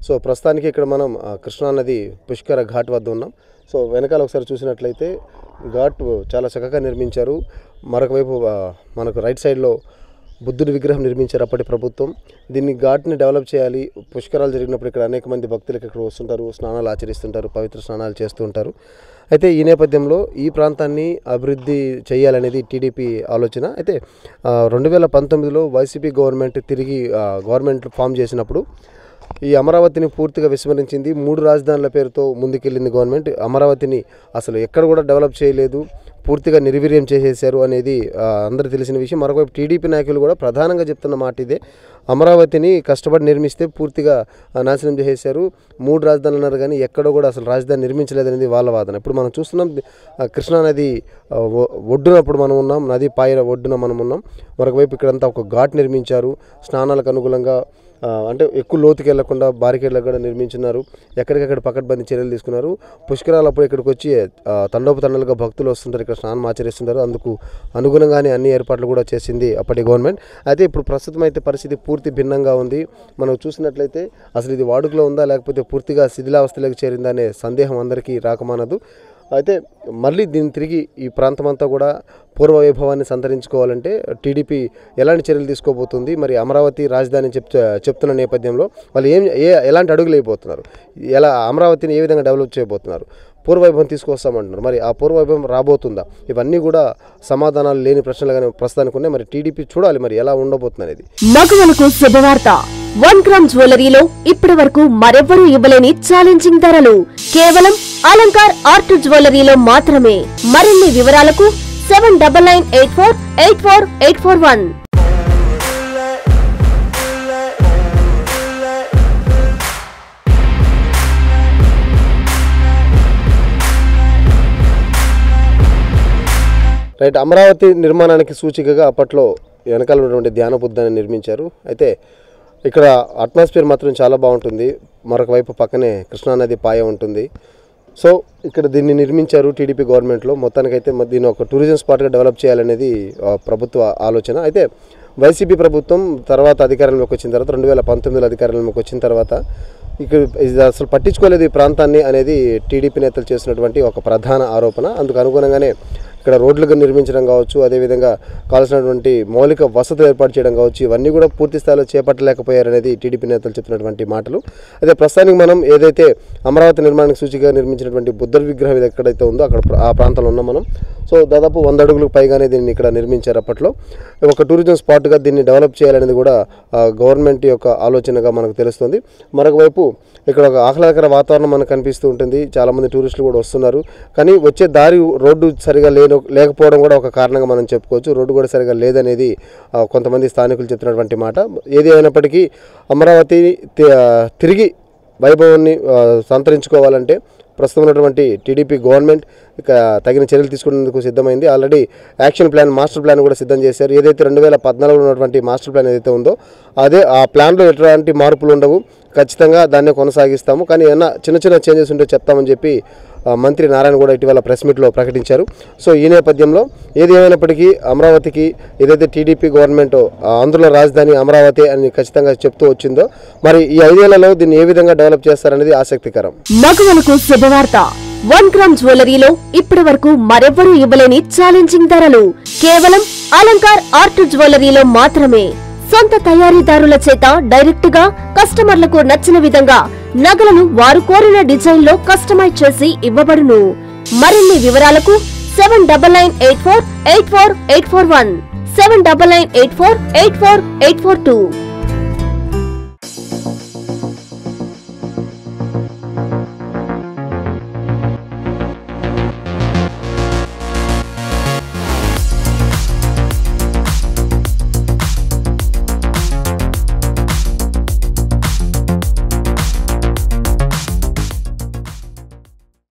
So ప్రస్తుతానికి ఇక్కడ మనం కృష్ణా నది పుష్కర ఘాట్ వద్ద ఉన్నాం. సో వెనకాల ఒకసారి చూసినట్లయితే ఘాట్ చాలా చక్కగా నిర్మించారు. మరొక వైపు మనకు రైట్ సైడ్లో బుద్ధుడి విగ్రహం నిర్మించారు అప్పటి ప్రభుత్వం. దీన్ని ఘాట్ని డెవలప్ చేయాలి. పుష్కరాలు జరిగినప్పుడు ఇక్కడ అనేక మంది భక్తులకు ఇక్కడ వస్తుంటారు, స్నానాలు ఆచరిస్తుంటారు, పవిత్ర స్నానాలు చేస్తూ ఉంటారు. అయితే ఈ నేపథ్యంలో ఈ ప్రాంతాన్ని అభివృద్ధి చేయాలనేది టీడీపీ ఆలోచన. అయితే 2019లో వైసీపీ గవర్నమెంట్ తిరిగి గవర్నమెంట్ ఫామ్ చేసినప్పుడు ఈ అమరావతిని పూర్తిగా విస్మరించింది. 3 రాజధానుల పేరుతో ముందుకెళ్ళింది గవర్నమెంట్. అమరావతిని అసలు ఎక్కడ కూడా డెవలప్ చేయలేదు, పూర్తిగా నిర్వీర్యం చేసేశారు అనేది అందరికీ తెలిసిన విషయం. మరొకవైపు టీడీపీ నాయకులు కూడా ప్రధానంగా చెప్తున్న మాట ఇదే. అమరావతిని కష్టపడి నిర్మిస్తే పూర్తిగా నాశనం చేసేశారు. 3 రాజధానులు అన్నారు కానీ ఎక్కడో కూడా అసలు రాజధాని నిర్మించలేదనేది వాళ్ళ వాదన. ఇప్పుడు మనం చూస్తున్నాం కృష్ణానది ఒడ్డునప్పుడు మనం ఉన్నాం, నది పాయ ఒడ్డున మనం ఉన్నాం. మరొకవైపు ఇక్కడంతా ఒక ఘాట్ నిర్మించారు. స్నానాలకు అనుకూలంగా అంటే ఎక్కువ లోతుకి వెళ్లకుండా బారికేడ్లకు కూడా నిర్మించున్నారు. ఎక్కడికక్కడ పకడ్బందీ చర్యలు తీసుకున్నారు. పుష్కరాలప్పుడు ఇక్కడికి వచ్చి తండోపతండాలుగా భక్తులు వస్తుంటారు, ఇక్కడ స్నానం ఆచరిస్తుంటారు. అందుకు అనుగుణంగానే అన్ని ఏర్పాట్లు కూడా చేసింది అప్పటి గవర్నమెంట్. అయితే ఇప్పుడు ప్రస్తుతం అయితే పరిస్థితి పూర్తి భిన్నంగా ఉంది. మనం చూసినట్లయితే అసలు ఇది వాడుకలో ఉందా లేకపోతే పూర్తిగా శిథిలావస్థలోకి చేరిందా అనే సందేహం అందరికీ రాకమానదు. అయితే మళ్ళీ దీన్ని తిరిగి ఈ ప్రాంతం అంతా కూడా పూర్వ వైభవాన్ని సంతరించుకోవాలంటే టీడీపీ ఎలాంటి చర్యలు తీసుకోబోతుంది, మరి అమరావతి రాజధాని చెప్తున్న నేపథ్యంలో వాళ్ళు ఎలాంటి అడుగులు అయిపోతున్నారు, ఎలా అమరావతిని ఏ విధంగా డెవలప్ చేయబోతున్నారు, పూర్వవైభవం తీసుకొస్తామంటున్నారు, మరి ఆ పూర్వవైభవం రాబోతుందా, ఇవన్నీ కూడా సమాధానాలు లేని ప్రశ్నలుగానే ప్రస్తుతానికి ఉన్నాయి. మరి టీడీపీ చూడాలి మరి ఎలా ఉండబోతుంది అనేది. మగవలకు శుభవార్త. 1 గ్రామ్ జ్యువెలరీలో ఇప్పటి వరకు మరెవ్వరూ ఇవ్వలేని ఛాలెంజింగ్ ధరలు కేవలం అలంకార్ ఆర్ట్ జ్యువెలరీలో మాత్రమే. మరిన్ని వివరాలకు 7998484841. రైట్, అమరావతి నిర్మాణానికి సూచికగా అప్పట్లో వెనకాల ఉన్నటువంటి ధ్యాన బుద్ధాన్ని నిర్మించారు. అయితే ఇక్కడ అట్మాస్ఫియర్ మాత్రం చాలా బాగుంటుంది. మరొక వైపు పక్కనే కృష్ణానది పాయ ఉంటుంది. సో ఇక్కడ దీన్ని నిర్మించారు టీడీపీ గవర్నమెంట్లో. మొత్తానికైతే దీన్ని ఒక టూరిజం స్పాట్గా డెవలప్ చేయాలనేది ప్రభుత్వ ఆలోచన. అయితే వైసీపీ ప్రభుత్వం తర్వాత అధికారంలోకి వచ్చిన తర్వాత 2019లో అధికారంలోకి వచ్చిన తర్వాత ఇక్కడ అసలు పట్టించుకోలేదు ఈ ప్రాంతాన్ని అనేది టీడీపీ నేతలు చేసినటువంటి ఒక ప్రధాన ఆరోపణ. అందుకు అనుగుణంగానే ఇక్కడ రోడ్లుగా నిర్మించడం కావచ్చు, అదేవిధంగా కావాల్సినటువంటి మౌలిక వసతులు ఏర్పాటు చేయడం కావచ్చు, ఇవన్నీ కూడా పూర్తి స్థాయిలో చేపట్టలేకపోయారనేది టీడీపీ నేతలు చెప్తున్నటువంటి మాటలు. అయితే ప్రస్తుతానికి మనం ఏదైతే అమరావతి నిర్మాణానికి సూచికగా నిర్మించినటువంటి బుద్ధ విగ్రహం ఇది ఎక్కడైతే ఉందో అక్కడ ఆ ప్రాంతంలో ఉన్నాం మనం. సో దాదాపు 100 అడుగులకు పైగానే దీన్ని ఇక్కడ నిర్మించారు అప్పట్లో. ఒక టూరిజం స్పాట్గా దీన్ని డెవలప్ చేయాలనేది కూడా గవర్నమెంట్ యొక్క ఆలోచనగా మనకు తెలుస్తుంది. మరొక వైపు ఇక్కడ ఒక ఆహ్లాదకర వాతావరణం మనకు కనిపిస్తూ ఉంటుంది. చాలామంది టూరిస్టులు కూడా వస్తున్నారు. కానీ వచ్చే దారి రోడ్డు సరిగా లేకపోవడం కూడా ఒక కారణంగా మనం చెప్పుకోవచ్చు. రోడ్డు కూడా సరిగా లేదనేది కొంతమంది స్థానికులు చెప్తున్నటువంటి మాట. ఏది అయినప్పటికీ అమరావతి తిరిగి వైభవాన్ని సంతరించుకోవాలంటే ప్రస్తుతం ఉన్నటువంటి టీడీపీ గవర్నమెంట్ తగిన చర్యలు తీసుకునేందుకు సిద్ధమైంది. Already action plan, master plan కూడా సిద్ధం చేశారు. ఏదైతే 2014లో ఉన్నటువంటి మాస్టర్ ప్లాన్ ఏదైతే ఉందో అదే ఆ ప్లాన్లో ఎటువంటి మార్పులు ఉండవు, ఖచ్చితంగా దాన్నే కొనసాగిస్తాము. కానీ ఏమన్నా చిన్న చిన్న చేంజెస్ ఉంటే చెప్తామని చెప్పి మంత్రి నారాయణ కూడా ఇటీవల ప్రెస్ మీట్లో ప్రకటించారు. సో ఈ నేపథ్యంలో ఏది ఏమైనప్పటికీ అమరావతికి ఏదైతే టీడీపీ గవర్నమెంట్ ఆంధ్రుల రాజధాని అమరావతి అని ఖచ్చితంగా చెప్తూ వచ్చిందో మరి ఈ 5 ఏళ్లలో దీన్ని ఏ విధంగా డెవలప్ చేస్తారనేది ఆసక్తికరం. మగవలకు శుభవార్త. 1 గ్రామ్ జ్యువెలరీలో ఇప్పటి వరకు మరెవ్వరూ ఇవ్వలేని ఛాలెంజింగ్ ధరలు కేవలం అలంకార్ ఆర్ట్ జ్యువెలరీలో మాత్రమే. సొంత తయారీదారుల చేత డైరెక్ట్ గా కస్టమర్లకు నచ్చిన విధంగా నగలను వారు కోరిన డిజైన్ లో కస్టమైజ్ చేసి ఇవ్వబడును. మరిన్ని వివరాలకు 7998484841, 7998484842.